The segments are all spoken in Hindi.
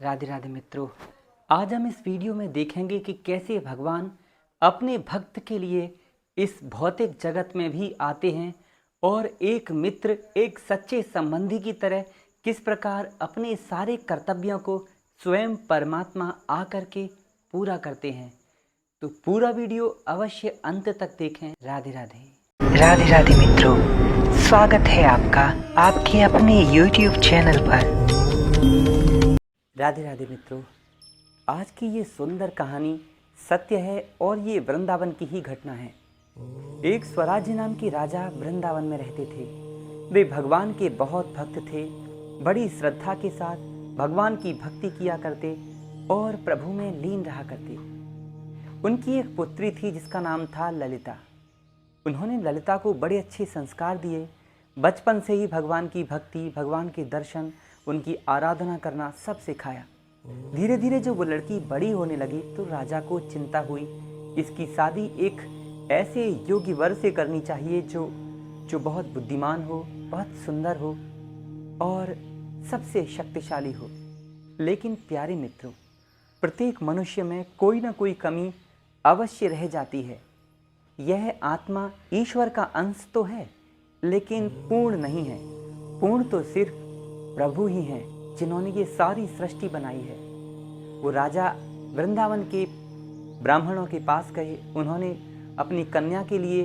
राधे राधे मित्रों। आज हम इस वीडियो में देखेंगे कि कैसे भगवान अपने भक्त के लिए इस भौतिक जगत में भी आते हैं और एक मित्र, एक सच्चे संबंधी की तरह किस प्रकार अपने सारे कर्तव्यों को स्वयं परमात्मा आकर के पूरा करते हैं। तो पूरा वीडियो अवश्य अंत तक देखें। राधे राधे। राधे राधे मित्रों, स्वागत है आपका आपके अपने YouTube चैनल पर। राधे राधे मित्रों, आज की ये सुंदर कहानी सत्य है और ये वृंदावन की ही घटना है। एक स्वराज्य नाम के राजा वृंदावन में रहते थे। वे भगवान के बहुत भक्त थे। बड़ी श्रद्धा के साथ भगवान की भक्ति किया करते और प्रभु में लीन रहा करते। उनकी एक पुत्री थी जिसका नाम था ललिता। उन्होंने ललिता को बड़े अच्छे संस्कार दिए। बचपन से ही भगवान की भक्ति, भगवान के दर्शन, उनकी आराधना करना सब सिखाया। धीरे धीरे जब वो लड़की बड़ी होने लगी तो राजा को चिंता हुई, इसकी शादी एक ऐसे योग्य वर से करनी चाहिए जो बहुत बुद्धिमान हो, बहुत सुंदर हो और सबसे शक्तिशाली हो। लेकिन प्यारे मित्रों, प्रत्येक मनुष्य में कोई ना कोई कमी अवश्य रह जाती है। यह आत्मा ईश्वर का अंश तो है, लेकिन पूर्ण नहीं है। पूर्ण तो सिर्फ प्रभु ही हैं, जिन्होंने ये सारी सृष्टि बनाई है। वो राजा वृंदावन के ब्राह्मणों के पास गए। उन्होंने अपनी कन्या के लिए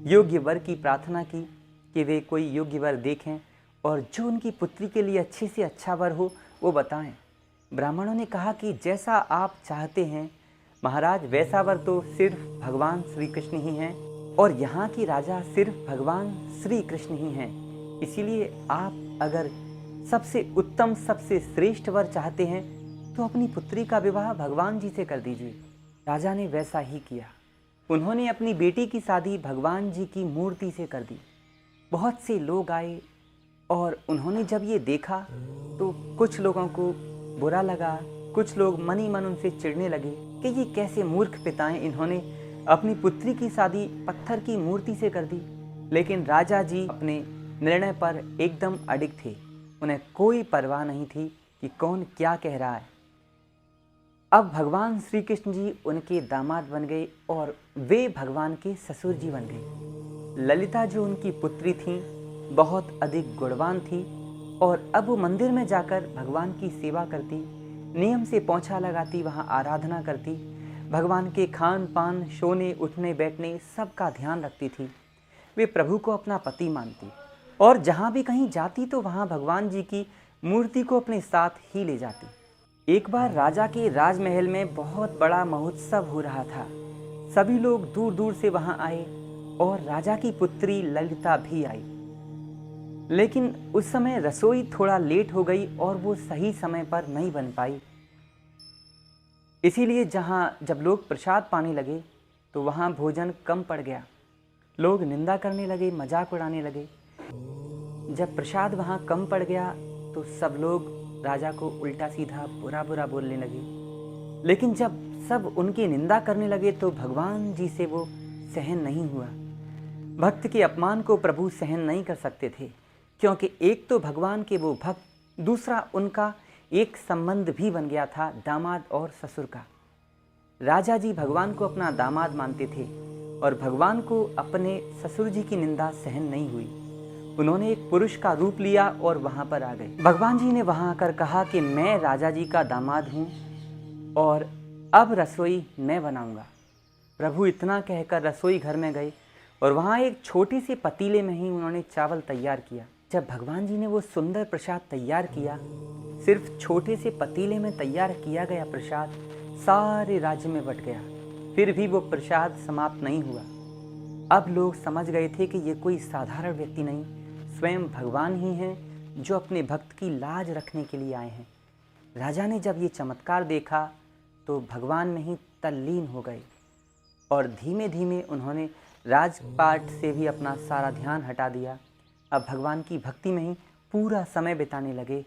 योग्य वर की प्रार्थना की कि वे कोई योग्य वर देखें और जो उनकी पुत्री के लिए अच्छे से अच्छा वर हो वो बताएं। ब्राह्मणों ने कहा कि जैसा आप चाहते हैं महाराज, वैसा वर तो सिर्फ भगवान श्री कृष्ण ही हैं और यहाँ की राजा सिर्फ भगवान श्री कृष्ण ही हैं। इसीलिए आप अगर सबसे उत्तम, सबसे श्रेष्ठ वर चाहते हैं तो अपनी पुत्री का विवाह भगवान जी से कर दीजिए। राजा ने वैसा ही किया। उन्होंने अपनी बेटी की शादी भगवान जी की मूर्ति से कर दी। बहुत से लोग आए और उन्होंने जब ये देखा तो कुछ लोगों को बुरा लगा, कुछ लोग मन ही मन उनसे चिढ़ने लगे कि ये कैसे मूर्ख पिताएं, इन्होंने अपनी पुत्री की शादी पत्थर की मूर्ति से कर दी। लेकिन राजा जी अपने निर्णय पर एकदम अडिग थे। उन्हें कोई परवाह नहीं थी कि कौन क्या कह रहा है। अब भगवान श्री कृष्ण जी उनके दामाद बन गए और वे भगवान के ससुर जी बन गए। ललिता जो उनकी पुत्री थी बहुत अधिक गुणवान थी और अब वो मंदिर में जाकर भगवान की सेवा करती, नियम से पोंछा लगाती, वहाँ आराधना करती, भगवान के खान पान, सोने, उठने बैठने सब का ध्यान रखती थी। वे प्रभु को अपना पति मानती और जहाँ भी कहीं जाती तो वहाँ भगवान जी की मूर्ति को अपने साथ ही ले जाती। एक बार राजा के राजमहल में बहुत बड़ा महोत्सव हो रहा था। सभी लोग दूर दूर से वहाँ आए और राजा की पुत्री ललिता भी आई। लेकिन उस समय रसोई थोड़ा लेट हो गई और वो सही समय पर नहीं बन पाई। इसीलिए जब लोग प्रसाद पाने लगे तो वहाँ भोजन कम पड़ गया। लोग निंदा करने लगे, मजाक उड़ाने लगे। जब प्रसाद वहाँ कम पड़ गया तो सब लोग राजा को उल्टा सीधा बुरा बुरा बोलने लगे। लेकिन जब सब उनकी निंदा करने लगे तो भगवान जी से वो सहन नहीं हुआ। भक्त के अपमान को प्रभु सहन नहीं कर सकते थे, क्योंकि एक तो भगवान के वो भक्त, दूसरा उनका एक संबंध भी बन गया था दामाद और ससुर का। राजा जी भगवान को अपना दामाद मानते थे और भगवान को अपने ससुर जी की निंदा सहन नहीं हुई। उन्होंने एक पुरुष का रूप लिया और वहाँ पर आ गए। भगवान जी ने वहाँ आकर कहा कि मैं राजा जी का दामाद हूँ और अब रसोई मैं बनाऊँगा। प्रभु इतना कहकर रसोई घर में गए और वहाँ एक छोटे से पतीले में ही उन्होंने चावल तैयार किया। जब भगवान जी ने वो सुंदर प्रसाद तैयार किया, सिर्फ छोटे से पतीले में तैयार किया गया प्रसाद सारे राज्य में बंट गया। फिर भी वो प्रसाद समाप्त नहीं हुआ। अब लोग समझ गए थे कि ये कोई साधारण व्यक्ति नहीं, स्वयं भगवान ही हैं जो अपने भक्त की लाज रखने के लिए आए हैं। राजा ने जब ये चमत्कार देखा तो भगवान में ही तल्लीन हो गए और धीमे धीमे उन्होंने राजपाट से भी अपना सारा ध्यान हटा दिया। अब भगवान की भक्ति में ही पूरा समय बिताने लगे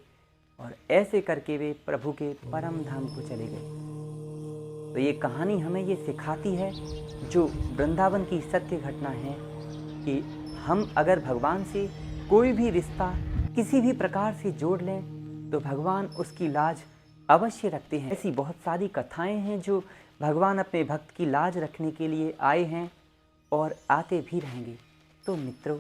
और ऐसे करके वे प्रभु के परम धाम को चले गए। तो ये कहानी हमें ये सिखाती है, जो वृंदावन की सत्य घटना है, कि हम अगर भगवान से कोई भी रिश्ता किसी भी प्रकार से जोड़ लें तो भगवान उसकी लाज अवश्य रखते हैं। ऐसी बहुत सारी कथाएं हैं जो भगवान अपने भक्त की लाज रखने के लिए आए हैं और आते भी रहेंगे। तो मित्रों,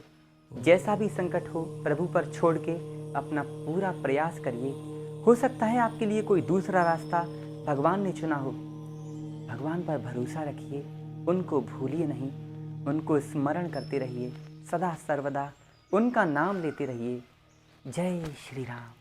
जैसा भी संकट हो प्रभु पर छोड़ के अपना पूरा प्रयास करिए। हो सकता है आपके लिए कोई दूसरा रास्ता भगवान ने चुना हो। भगवान पर भरोसा रखिए, उनको भूलिए नहीं, उनको स्मरण करते रहिए, सदा सर्वदा उनका नाम लेते रहिए। जय श्री राम।